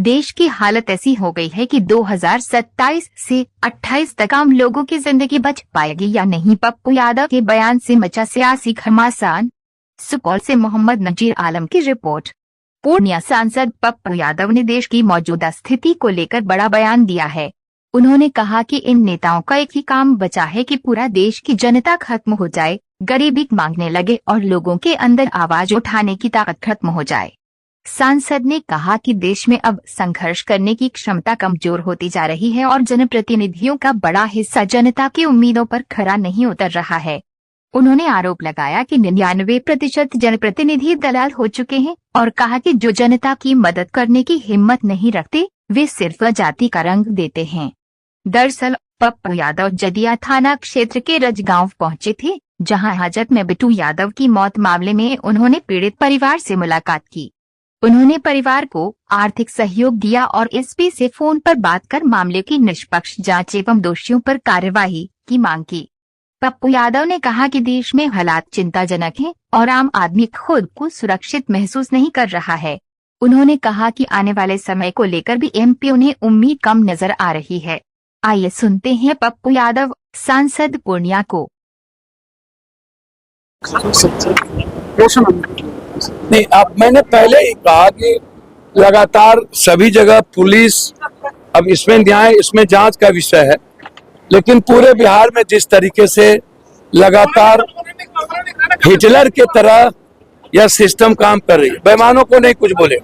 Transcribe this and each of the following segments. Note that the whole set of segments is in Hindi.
देश की हालत ऐसी हो गई है कि 2027 से 28 तक आम लोगों की जिंदगी बच पाएगी या नहीं। पप्पू यादव के बयान से मचा सियासी घमासान। सुपौल से मोहम्मद नजीर आलम की रिपोर्ट। पूर्णिया सांसद पप्पू यादव ने देश की मौजूदा स्थिति को लेकर बड़ा बयान दिया है। उन्होंने कहा कि इन नेताओं का एक ही काम बचा है कि पूरा देश की जनता खत्म हो जाए, गरीबी मांगने लगे और लोगों के अंदर आवाज उठाने की ताकत खत्म हो जाए। सांसद ने कहा कि देश में अब संघर्ष करने की क्षमता कमजोर होती जा रही है और जनप्रतिनिधियों का बड़ा हिस्सा जनता की उम्मीदों पर खरा नहीं उतर रहा है। उन्होंने आरोप लगाया कि 99% जनप्रतिनिधि दलाल हो चुके हैं और कहा कि जो जनता की मदद करने की हिम्मत नहीं रखते वे सिर्फ जाति का रंग देते हैं। दरअसल पप्पू यादव जदिया थाना क्षेत्र के रजगांव पहुंचे थे, जहां हाजत में बिट्टू यादव की मौत मामले में उन्होंने पीड़ित परिवार से मुलाकात की। उन्होंने परिवार को आर्थिक सहयोग दिया और एसपी से फोन पर बात कर मामले की निष्पक्ष जांच एवं दोषियों पर कार्यवाही की मांग की। पप्पू यादव ने कहा कि देश में हालात चिंताजनक हैं और आम आदमी खुद को सुरक्षित महसूस नहीं कर रहा है। उन्होंने कहा कि आने वाले समय को लेकर भी एमपी उन्हें उम्मीद कम नजर आ रही है। आइए सुनते हैं पप्पू यादव, सांसद पूर्णिया को। नहीं, अब मैंने पहले ही कहा कि लगातार सभी जगह पुलिस, अब इसमें न्याय, इसमें जांच का विषय है, लेकिन पूरे बिहार में जिस तरीके से लगातार हिटलर के तरह यह सिस्टम काम कर रही है, बेईमानों को नहीं कुछ बोले।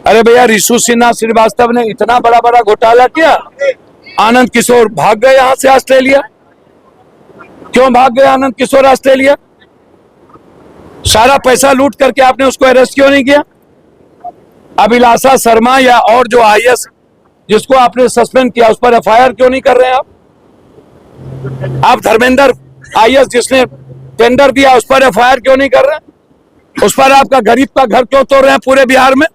अरे भैया, रिशु सिन्हा श्रीवास्तव ने इतना बड़ा बड़ा घोटाला किया, आनंद किशोर भाग गए यहाँ से ऑस्ट्रेलिया। क्यों भाग गए आनंद किशोर ऑस्ट्रेलिया? सारा पैसा लूट करके आपने उसको अरेस्ट क्यों नहीं किया? अभिलाषा शर्मा या और जो आईएएस जिसको आपने सस्पेंड किया उस पर एफआईआर क्यों नहीं कर रहे हैं आप धर्मेंद्र आईएएस जिसने टेंडर दिया उस पर एफआईआर क्यों नहीं कर रहे हैं? उस पर आपका गरीब का घर क्यों तोड़ रहे हैं? पूरे बिहार में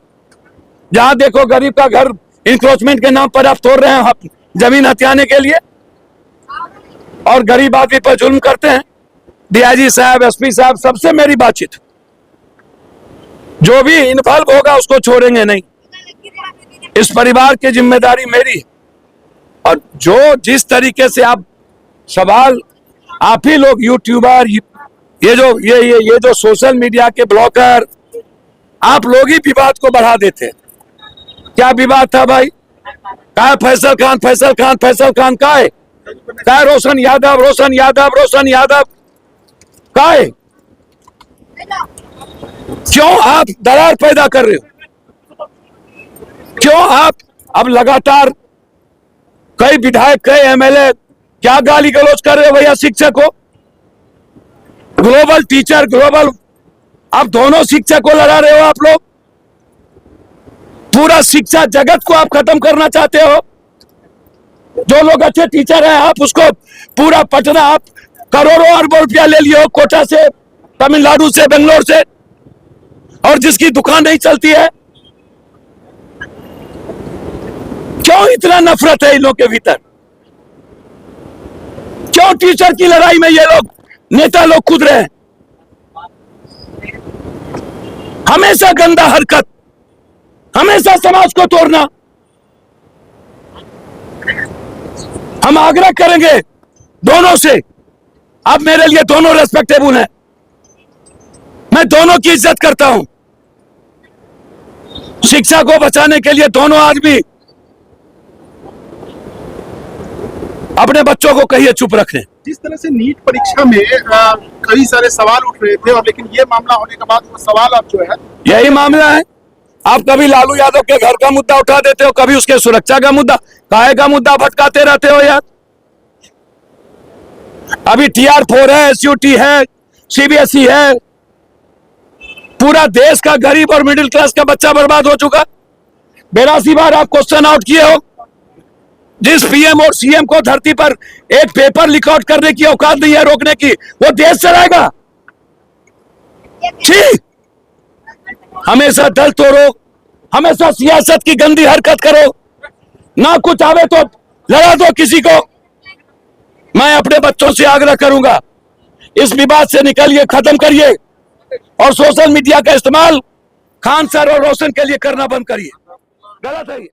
जहां देखो गरीब का घर इंक्रोचमेंट के नाम पर आप तोड़ रहे हैं, जमीन हथियाने के लिए, और गरीब आदमी पर जुल्म करते हैं। डीआईजी साहब, एसपी साहब, सबसे मेरी बातचीत, जो भी इन्वॉल्व होगा उसको छोड़ेंगे नहीं। इस परिवार की जिम्मेदारी मेरी, और जो जिस तरीके से आप सवाल, आप ही लोग यूट्यूबर, ये जो सोशल मीडिया के ब्लॉगर, आप लोग ही विवाद को बढ़ा देते हैं। क्या विवाद था भाई? कहा फैसल खान का है, कहा रोशन यादव का है? क्यों आप दरार पैदा कर रहे हो? क्यों आप अब लगातार कई विधायक, कई एमएलए क्या गाली गलौज कर रहे हो भैया शिक्षक को? ग्लोबल टीचर, ग्लोबल, आप दोनों शिक्षक को लड़ा रहे हो आप लोग। पूरा शिक्षा जगत को आप खत्म करना चाहते हो। जो लोग अच्छे टीचर हैं आप उसको पूरा पटना, आप करोड़ों अरबों रुपया ले लिए हो कोटा से, तमिलनाडु से, बेंगलोर से, और जिसकी दुकान नहीं चलती है। क्यों इतना नफरत है इन लोगों के भीतर? क्यों टीचर की लड़ाई में ये लोग नेता लोग कूद रहे हैं? हमेशा गंदा हरकत, हमेशा समाज को तोड़ना। हम आग्रह करेंगे दोनों से, अब मेरे लिए दोनों रेस्पेक्टेबल हैं, मैं दोनों की इज्जत करता हूं। शिक्षा को बचाने के लिए दोनों आदमी अपने बच्चों को कहिए चुप रखें। जिस तरह से नीट परीक्षा में कई सारे सवाल उठ रहे थे, और लेकिन ये मामला होने के बाद वो सवाल अब जो है, यही मामला है। आप कभी लालू यादव के घर का मुद्दा उठा देते हो, कभी उसके सुरक्षा का मुद्दा, काहे का मुद्दा भटकाते रहते हो यार। अभी TR4 है, SUT है, CBSE है, पूरा देश का गरीब और मिडिल क्लास का बच्चा बर्बाद हो चुका। 82 बार आप क्वेश्चन आउट किए हो। जिस पीएम और सीएम को धरती पर एक पेपर लीक आउट करने की औकात नहीं है रोकने की, वो देश चलाएगा? ठीक, हमेशा दल तोड़ो, हमेशा सियासत की गंदी हरकत करो, ना कुछ आवे तो लड़ा दो किसी को। मैं अपने बच्चों से आग्रह करूंगा, इस विवाद से निकलिए, खत्म करिए, और सोशल मीडिया का इस्तेमाल खान सर और रोशन के लिए करना बंद करिए। गलत है ये।